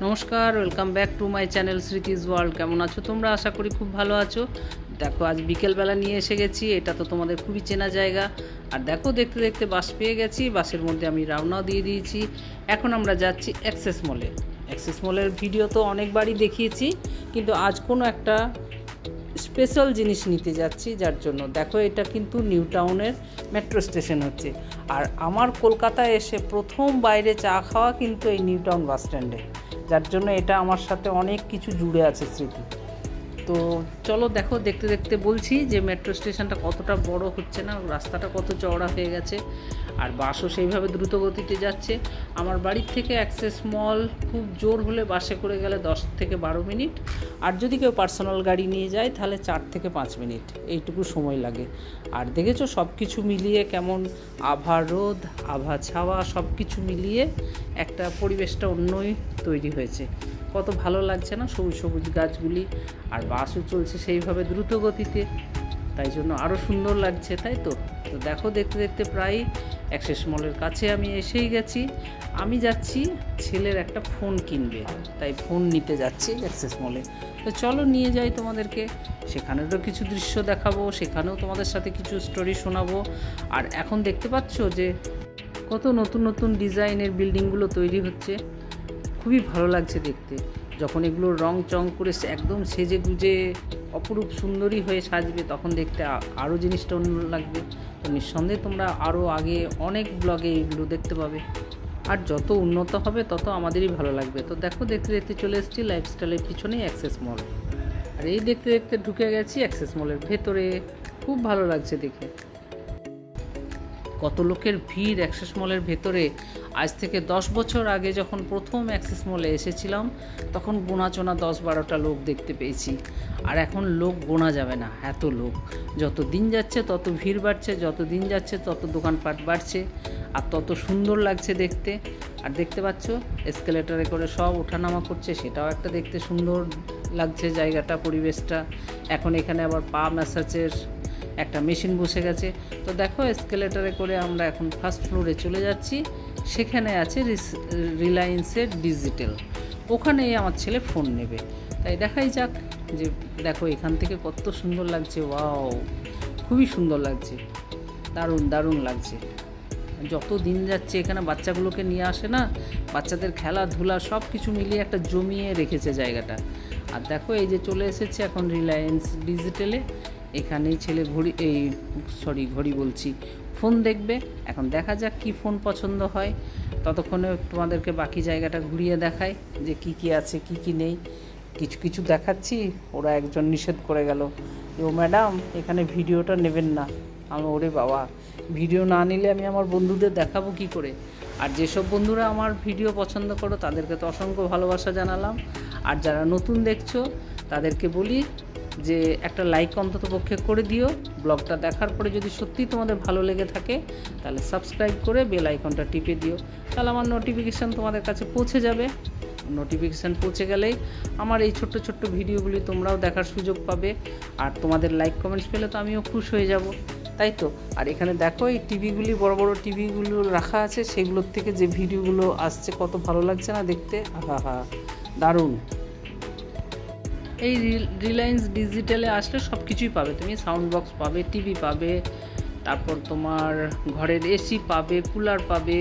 नमस्कार welcome back to my channel Smriti's world. केमन आछो तोमरा? आशा करी खूब भालो आछो। देखो आज बिकेल बेला निये एसे गेছি, এটা তো তোমাদের খুবই চেনা জায়গা। আর দেখো দেখতে দেখতে বাস পেয়ে গেছি, বাসের মধ্যে আমি রওনা দিয়ে দিয়েছি। এখন আমরা যাচ্ছি অ্যাক্সেস মলে। অ্যাক্সেস মলের ভিডিও তো অনেকবারই দেখিয়েছি, কিন্তু আজ কোনো একটা স্পেশাল জিনিস নিতে যাচ্ছি, যার জন্য দেখো এটা কিন্তু নিউ টাউনের মেট্রো স্টেশন হচ্ছে। আর আমার কলকাতায় এসে প্রথম বাইরে চা খাওয়া কিন্তু এই নিউ টাউন বাস স্ট্যান্ডে, যার জন্য এটা আমার সাথে অনেক কিছু জুড়ে আছে স্মৃতি। তো চলো দেখো দেখতে দেখতে বলছি যে মেট্রো স্টেশনটা কতটা বড় হচ্ছে না, রাস্তাটা কত চওড়া হয়ে গেছে, আর বাসও সেইভাবে দ্রুত গতিতে যাচ্ছে। আমার বাড়ির থেকে অ্যাক্সেস মল খুব জোর হলে বাসে করে গেলে 10 থেকে 12 মিনিট, আর যদি কেউ পার্সোনাল গাড়ি নিয়ে যায় তাহলে 4 থেকে 5 মিনিট এইটুকু সময় লাগে। আর দেখেছো সব কিছু মিলিয়ে কেমন আভা রোদ আভা ছাওয়া সব কিছু মিলিয়ে একটা পরিবেশটা অন্যই তৈরি হয়েছে। কত ভালো লাগছে না সবুজ সবুজ গাছগুলি, আর বাসও চলছে সেইভাবে দ্রুত গতিতে, তাই জন্য আরও সুন্দর লাগছে, তাই তো। তো দেখো দেখতে দেখতে প্রায় অ্যাক্সেস মলের কাছে আমি এসেই গেছি। আমি যাচ্ছি ছেলের একটা ফোন কিনবে, তাই ফোন নিতে যাচ্ছি অ্যাক্সেস মলে। তো চলো নিয়ে যাই তোমাদেরকে, সেখানেরও কিছু দৃশ্য দেখাবো, সেখানেও তোমাদের সাথে কিছু স্টোরি শোনাবো। আর এখন দেখতে পাচ্ছ যে কত নতুন নতুন ডিজাইনের বিল্ডিংগুলো তৈরি হচ্ছে, খুবই ভালো লাগছে দেখতে। যখন এগুলো রং চং করে একদম সেজে গুজে অপরূপ সুন্দরী হয়ে সাজবে, তখন দেখতে আরও জিনিসটা অন্য লাগবে। তো নিঃসন্দেহে তোমরা আরও আগে অনেক ব্লগে এগুলো দেখতে পাবে, আর যত উন্নত হবে তত আমাদেরই ভালো লাগবে। তো দেখো দেখতে দেখতে চলে এসেছি লাইফস্টাইলের পিছনেই অ্যাক্সেস মল, আর এই দেখতে দেখতে ঢুকে গেছি অ্যাক্সেস মলের ভেতরে। খুব ভালো লাগছে দেখে, কত লোকের ভিড় অ্যাক্সেস মলের ভেতরে। আজ থেকে 10 বছর আগে যখন প্রথম অ্যাক্সেস মলে এসেছিলাম, তখন গোনাচোনা 10-12টা লোক দেখতে পেয়েছি, আর এখন লোক গোনা যাবে না, এত লোক। যত দিন যাচ্ছে তত ভিড় বাড়ছে, যত দিন যাচ্ছে তত দোকানপাট বাড়ছে, আর তত সুন্দর লাগছে দেখতে। আর দেখতে পাচ্ছ এসকেলেটরে করে সব ওঠানামা করছে, সেটাও একটা দেখতে সুন্দর লাগছে জায়গাটা, পরিবেশটা। এখন এখানে আবার পা ম্যাসাজের একটা মেশিন বসে গেছে। তো দেখো এসকেলেটরে করে আমরা এখন ফার্স্ট ফ্লোরে চলে যাচ্ছি, সেখানে আছে রিলায়েন্সের ডিজিটাল, ওখানেই আমার ছেলে ফোন নেবে। তাই দেখাই যাক যে দেখো এখান থেকে কত সুন্দর লাগছে, ওয়াও খুবই সুন্দর লাগছে, দারুণ দারুণ লাগছে। যত দিন যাচ্ছে এখানে বাচ্চাগুলোকে নিয়ে আসে না, বাচ্চাদের খেলাধুলা সব কিছু মিলিয়ে একটা জমিয়ে রেখেছে জায়গাটা। আর দেখো এই যে চলে এসেছে এখন রিলায়েন্স ডিজিটালে, এখানেই ছেলে ঘড়ি বলছি ফোন দেখবে। এখন দেখা যাক কি ফোন পছন্দ হয়, ততক্ষণে তোমাদেরকে বাকি জায়গাটা ঘুরিয়ে দেখায় যে কি কি আছে কি কি নেই। কিছু কিছু দেখাচ্ছি, ওরা একজন নিষেধ করে গেল, ও ম্যাডাম এখানে ভিডিওটা নেবেন না। আমি ওরে বাবা, ভিডিও না নিলে আমি আমার বন্ধুদের দেখাবো কি করে? আর যেসব বন্ধুরা আমার ভিডিও পছন্দ করো তাদেরকে তো অসংখ্য ভালোবাসা জানালাম, আর যারা নতুন দেখছো তাদেরকে বলি যে একটা লাইক অন্তত পক্ষে করে দিও। ব্লগটা দেখার পরে যদি সত্যিই তোমাদের ভালো লেগে থাকে তাহলে সাবস্ক্রাইব করে বেল আইকনটা টিপে দিও, তাহলে আমার নোটিফিকেশান তোমাদের কাছে পৌঁছে যাবে। নোটিফিকেশান পৌঁছে গেলেই আমার এই ছোট্ট ছোট্ট ভিডিওগুলি তোমরাও দেখার সুযোগ পাবে, আর তোমাদের লাইক কমেন্টস পেলে তো আমিও খুশ হয়ে যাব, তাই তো। আর এখানে দেখো এই টিভিগুলি, বড় বড় টিভিগুলো রাখা আছে, সেগুলোর থেকে যে ভিডিওগুলো আসছে কত ভালো লাগছে না দেখতে, আহা দারুণ। এই রিলায়েন্স ডিজিটালে আসলে সব কিছুই পাবে তুমি, সাউন্ড বক্স পাবে, টিভি পাবে, তারপর তোমার ঘরের এসি পাবে, কুলার পাবে,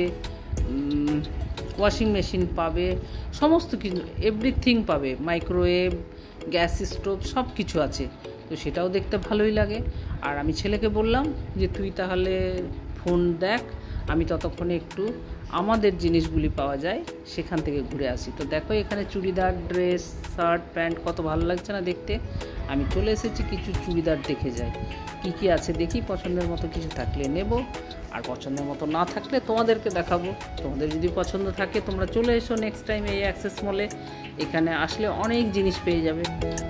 ওয়াশিং মেশিন পাবে, সমস্ত কিছু এভরিথিং পাবে, মাইক্রোওয়েভ, গ্যাস স্টোভ সব কিছু আছে। তো সেটাও দেখতে ভালোই লাগে। আর আমি ছেলেকে বললাম যে তুই তাহলে ফোন দেখ, আমি ততক্ষণে একটু আমাদের জিনিসগুলি পাওয়া যায় সেখান থেকে ঘুরে আসি। তো দেখো এখানে চুড়িদার, ড্রেস, শার্ট, প্যান্ট কত ভালো লাগছে না দেখতে। আমি চলে এসেছি কিছু চুড়িদার দেখে যাই, কি কি আছে দেখি, পছন্দের মতো কিছু থাকলে নেব, আর পছন্দের মতো না থাকলে তোমাদেরকে দেখাবো। তোমাদের যদি পছন্দ থাকে তোমরা চলে এসো নেক্সট টাইম এই অ্যাক্সেস মলে, এখানে আসলে অনেক জিনিস পেয়ে যাবে,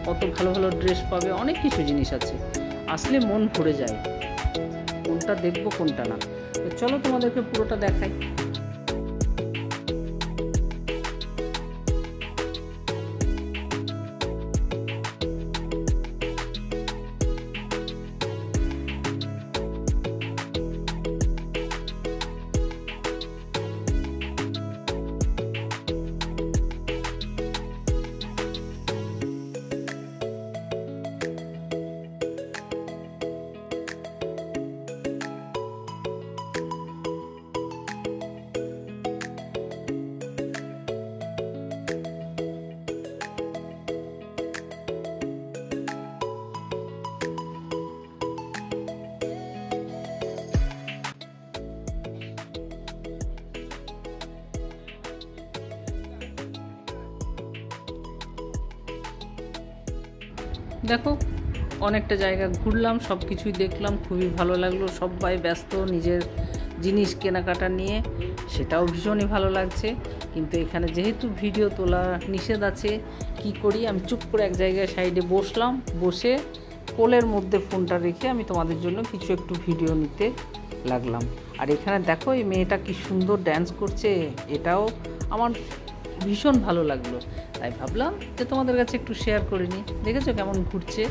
কত ভালো ভালো ড্রেস পাবে, অনেক কিছু জিনিস আছে, আসলে মন ভরে যায়, কোনটা দেখবো কোনটা না। তো চলো তোমাদেরকে পুরোটা দেখাই। দেখো অনেকটা জায়গা ঘুরলাম, সব কিছুই দেখলাম, খুবই ভালো লাগলো। সবাই ব্যস্ত নিজের জিনিস কেনাকাটা নিয়ে, সেটাও ভীষণই ভালো লাগছে। কিন্তু এখানে যেহেতু ভিডিও তোলা নিষেধ আছে, কি করি, আমি চুপ করে এক জায়গায় সাইডে বসলাম, বসে কোলের মধ্যে ফোনটা রেখে আমি তোমাদের জন্য কিছু একটু ভিডিও নিতে লাগলাম। আর এখানে দেখো এই মেয়েটা কি সুন্দর ড্যান্স করছে, এটাও আমার ভীষণ ভালো লাগলো, তাই ভাবলাম যে তোমাদের কাছে একটু শেয়ার করে নিই। দেখেছো কেমন ঘুরছে,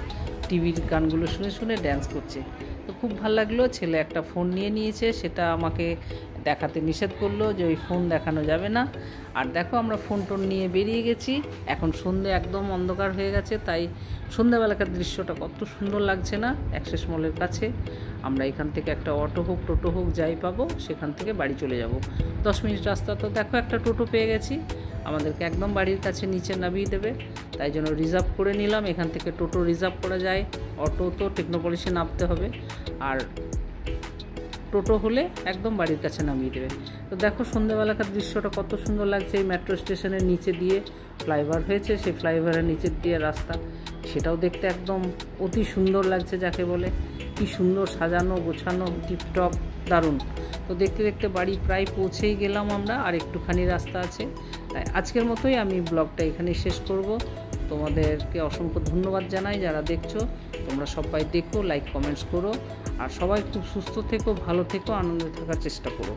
টিভির গানগুলো শুনে শুনে ড্যান্স করছে, তো খুব ভালো লাগলো। ছেলে একটা ফোন নিয়ে নিয়েছে, সেটা আমাকে দেখাতে নিষেধ করলো যে ওই ফোন দেখানো যাবে না। আর দেখো আমরা ফোন টোন নিয়ে বেরিয়ে গেছি, এখন সন্ধে একদম অন্ধকার হয়ে গেছে, তাই সন্ধ্যাবেলাকার দৃশ্যটা কত সুন্দর লাগছে না অ্যাক্সেস মলের কাছে। আমরা এখান থেকে একটা অটো হোক টোটো হোক যাই পাবো, সেখান থেকে বাড়ি চলে যাব। 10 মিনিট রাস্তা, তো দেখো একটা টোটো পেয়ে গেছি, আমাদেরকে একদম বাড়ির কাছে নিচে নামিয়ে দেবে, তাই জন্য রিজার্ভ করে নিলাম। এখান থেকে টোটো রিজার্ভ করা যায়, অটো তো টেকনোপলিসে নামতে হবে, আর টোটো হলে একদম বাড়ির কাছে নামিয়ে দেবে। তো দেখো সন্ধ্যাবেলাকার দৃশ্যটা কত সুন্দর লাগছে। এই মেট্রো স্টেশনের নিচে দিয়ে ফ্লাইওভার হয়েছে, সেই ফ্লাইওভারের নিচের দিয়ে রাস্তা, সেটাও দেখতে একদম অতি সুন্দর লাগছে, যাকে বলে কি সুন্দর সাজানো গোছানো, টিপটপ, দারুণ। তো দেখতে দেখতে বাড়ি প্রায় পৌঁছেই গেলাম আমরা, আর একটুখানি রাস্তা আছে। তাই আজকের মতোই আমি ব্লগটা এখানেই শেষ করব। তোমাদেরকে অসংখ্য ধন্যবাদ জানাই যারা দেখছো, তোমরা সবাই দেখো, লাইক কমেন্টস করো, আর সবাই খুব সুস্থ থেকো, ভালো থেকো, আনন্দে থাকার চেষ্টা করো,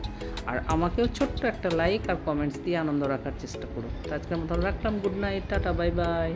আর আমাকেও ছোট্ট একটা লাইক আর কমেন্টস দিয়ে আনন্দ রাখার চেষ্টা করো। তো আজকের মতো রাখলাম, good night, tata, bye bye.